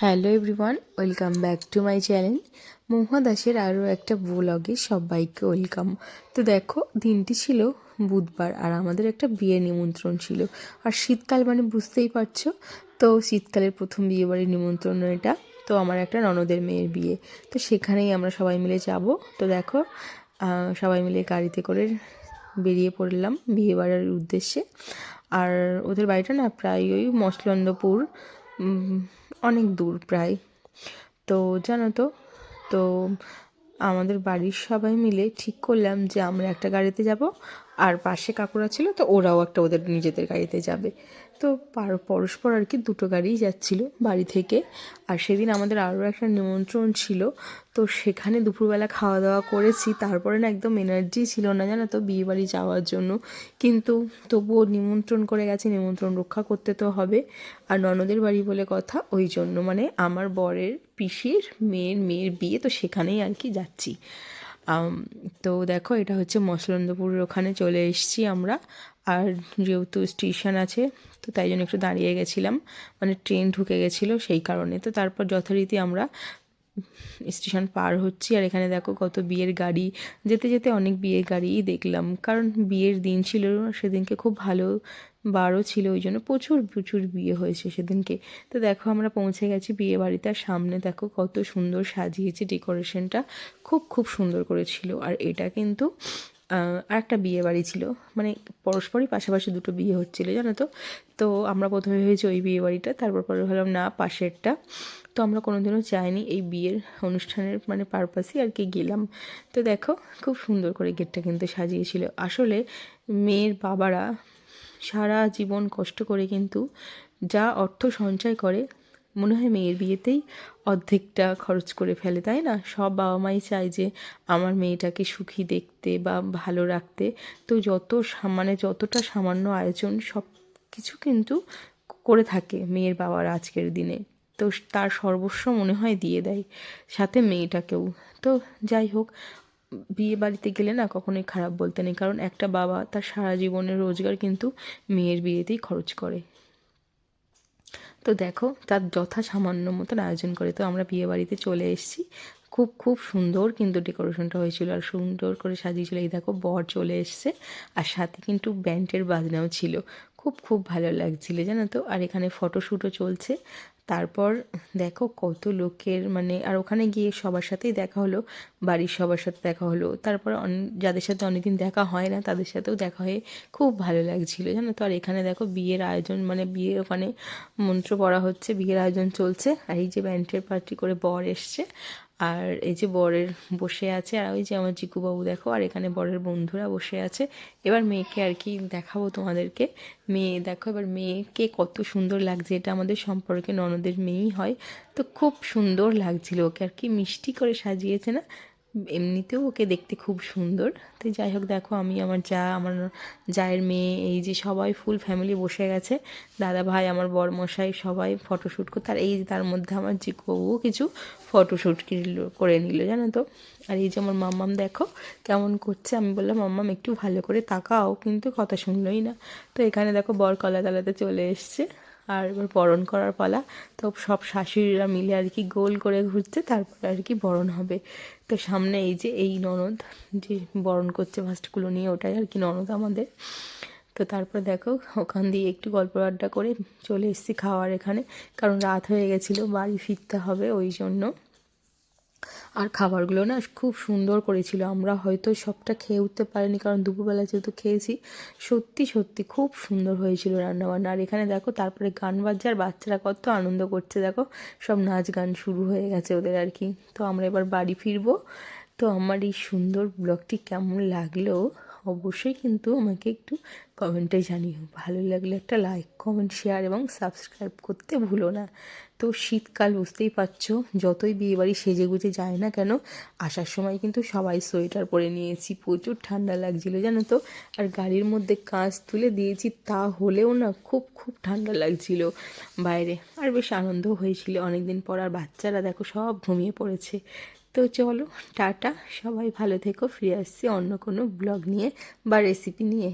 Hello everyone, welcome back to my channel. Mahua দাসের আরও একটা ব্লগে সবাইকে ওয়েলকাম। তো দেখো, দিনটি ছিল বুধবার আর আমাদের একটা বিয়ের নিমন্ত্রণ ছিল। আর শীতকাল মানে বুঝতেই পারছো, তো শীতকালের প্রথম বিয়েবাড়ির নিমন্ত্রণ এটা। তো আমার একটা ননদের মেয়ের বিয়ে, তো সেখানেই আমরা সবাই মিলে যাব। তো দেখো, সবাই মিলে গাড়িতে করে বেরিয়ে পড়লাম বিয়েবাড়ির উদ্দেশ্যে। আর ওদের বাড়িটা না প্রায় ওই মসলন্দপুর, অনেক দূর প্রায়। তো জানো তো, তো আমাদের বাড়ির সবাই মিলে ঠিক করলাম যে আমরা একটা গাড়িতে যাব, আর পাশে কাকুরা ছিল তো ওরাও একটা ওদের নিজেদের গাড়িতে যাবে। তো পরস্পর আর কি দুটো গাড়িই যাচ্ছিল বাড়ি থেকে। আর সেদিন আমাদের আরও একটা নিমন্ত্রণ ছিল, তো সেখানে দুপুরবেলা খাওয়া দাওয়া করেছি। তারপরে না একদম এনার্জি ছিল না জানো তো বিয়েবাড়ি যাওয়ার জন্য, কিন্তু তবুও নিমন্ত্রণ করে গেছি, নিমন্ত্রণ রক্ষা করতে তো হবে। আর ননদের বাড়ি বলে কথা, ওই জন্য মানে আমার বরের পিসির মেয়ের বিয়ে, তো সেখানেই আর কি যাচ্ছি। তো দেখো, এটা হচ্ছে মসলন্দপুরের ওখানে চলে এসেছি আমরা। আর যেহেতু স্টেশন আছে, তো তাই জন্য একটু দাঁড়িয়ে গেছিলাম, মানে ট্রেন ঢুকে গেছিলো সেই কারণে। তো তারপর যথারীতি আমরা স্টেশন পার হচ্ছি। আর এখানে দেখো কত বিয়ের গাড়ি, যেতে যেতে অনেক বিয়ের গাড়িই দেখলাম, কারণ বিয়ের দিন ছিল সেদিনকে, খুব ভালো বারও ছিল, ওই জন্য প্রচুর প্রচুর বিয়ে হয়েছে সেদিনকে। তো দেখো আমরা পৌঁছে গেছি বিয়ে বাড়িতে। আর সামনে দেখো কত সুন্দর সাজিয়েছে, ডেকোরেশনটা খুব খুব সুন্দর করেছিল। আর এটা কিন্তু আর একটা বিয়ে বাড়ি ছিল, মানে পরস্পরই পাশাপাশি দুটো বিয়ে হচ্ছিলো জানো তো। তো আমরা প্রথমে ভেবেছি ওই বিয়ে বাড়িটা, তারপর পরে ভাবলাম না, পাশেরটা। তো আমরা কোনোদিনও যাইনি এই বিয়ের অনুষ্ঠানের মানে পারপাসই আর কি গেলাম। তো দেখো খুব সুন্দর করে গেটটা কিন্তু সাজিয়েছিল। আসলে মেয়ের বাবারা সারা জীবন কষ্ট করে কিন্তু যা অর্থ সঞ্চয় করে, মনে হয় মেয়ের বিয়েতেই অর্ধেকটা খরচ করে ফেলে, তাই না? সব বাবা মাই চায় যে আমার মেয়েটাকে সুখী দেখতে বা ভালো রাখতে। তো মানে যতটা সামান্য আয়োজন সব কিছু কিন্তু করে থাকে মেয়ের বাবার আজকের দিনে। তো তার সর্বস্ব মনে হয় দিয়ে দেয়, সাথে মেয়েটাকেও। তো যাই হোক, বিয়ে বাড়িতে গেলে না কখনোই খারাপ বলতে নেই, কারণ একটা বাবা তার সারা জীবনের রোজগার কিন্তু মেয়ের বিয়েতেই খরচ করে। তো দেখো তার যথা সামান্য মতন আয়োজন করে। তো আমরা বিয়ে বাড়িতে চলে এসেছি। খুব খুব সুন্দর কিন্তু ডেকোরেশনটা হয়েছিল, আর সুন্দর করে সাজিয়েছিল। এই দেখো বর চলে এসছে, আর সাথে কিন্তু ব্যান্ডের বাজনাও ছিল। খুব খুব ভালো লাগছিল জানো তো। আর এখানে ফটোশ্যুটও চলছে। তারপর দেখো কত লোকের মানে, আর ওখানে গিয়ে সবার সাথেই দেখা হলো, বাড়ির সবার সাথে দেখা হলো। তারপর যাদের সাথে অনেকদিন দেখা হয় না তাদের সাথেও দেখা হয়ে খুব ভালো লাগছিলো জানো তো। আর এখানে দেখো বিয়ের আয়োজন, মানে বিয়ে ওখানে মন্ত্র পড়া হচ্ছে, বিয়ের আয়োজন চলছে। আর এই যে ব্যান্ডের পার্টি করে বর এসছে, আর এই যে বরের বসে আছে, আর ওই যে আমার চিকুবাবু দেখো, আর এখানে বরের বন্ধুরা বসে আছে। এবার মেয়েকে আর কি দেখাবো তোমাদেরকে। মেয়ে দেখো, এবার মেয়েকে কত সুন্দর লাগছে, এটা আমাদের সম্পর্কে ননদের মেয়েই হয়। তো খুব সুন্দর লাগছিল ওকে, আর কি মিষ্টি করে সাজিয়েছে না, এমনিতেও ওকে দেখতে খুব সুন্দর। তো যাই হোক দেখো, আমি আমার আমার জায়ের মেয়ে, এই যে সবাই ফুল ফ্যামিলি বসে গেছে, দাদা ভাই, আমার বরমশাই, সবাই ফটোশ্যুট করতে। আর এই যে তার মধ্যে আমার জিকুবাবুও কিছু ফটোশ্যুট করে নিল জানো তো। আর এই যে আমার মাম্মাম দেখো কেমন করছে, আমি বললাম মাম্মাম একটু ভালো করে তাকাও, কিন্তু কথা শুনলোই না। তো এখানে দেখো বর কলা তলাতে চলে এসছে, আর এবার বরণ করার পালা। তো সব শাশুড়িরা মিলে আর কি গোল করে ঘুরছে, তারপরে আর কি বরণ হবে। তো সামনে এই যে এই ননদ যে বরণ করছে ফার্স্টগুলো নিয়ে, ওটাই আর কি ননদ আমাদের। তো তারপর দেখো ওখান দিয়ে একটু গল্প আড্ডা করে চলে এসেছি খাওয়ার এখানে, কারণ রাত হয়ে গেছিলো, বাড়ি ফিরতে হবে ওই জন্য। আর খাবারগুলো না খুব সুন্দর করেছিল, আমরা হয়তো সবটা খেয়ে উঠতে পারিনি, কারণ দুপুরবেলা যেহেতু খেয়েছি। সত্যি সত্যি খুব সুন্দর হয়েছিল রান্নাবান্না। আর এখানে দেখো তারপরে গান বাজছে, আর বাচ্চারা কত আনন্দ করছে দেখো, সব নাচ গান শুরু হয়ে গেছে ওদের আর কি। তো আমরা এবার বাড়ি ফিরবো। তো আমার এই সুন্দর ব্লগটি কেমন লাগলো অবশ্যই কিন্তু আমাকে একটু কমেন্টে জানিও। ভালো লাগলে একটা লাইক, কমেন্ট, শেয়ার এবং সাবস্ক্রাইব করতে ভুলো না। তো শীতকাল বুঝতেই পারছো, যতই বিয়েবাড়ি সেজে গুজে যায় না কেন, আসার সময় কিন্তু সবাই সোয়েটার পরে নিয়েছি, প্রচুর ঠান্ডা লাগছিলো জানো তো। আর গাড়ির মধ্যে কাঁচ তুলে দিয়েছি, তা হলেও না খুব খুব ঠান্ডা লাগছিল বাইরে। আর বেশ আনন্দও হয়েছিল অনেকদিন পর। আর বাচ্চারা দেখো সব ঘুমিয়ে পড়েছে। তো চলো, টাটা, সবাই ভালো থেকো, ফিরে আসছি অন্য কোনো ব্লগ নিয়ে বা রেসিপি নিয়ে।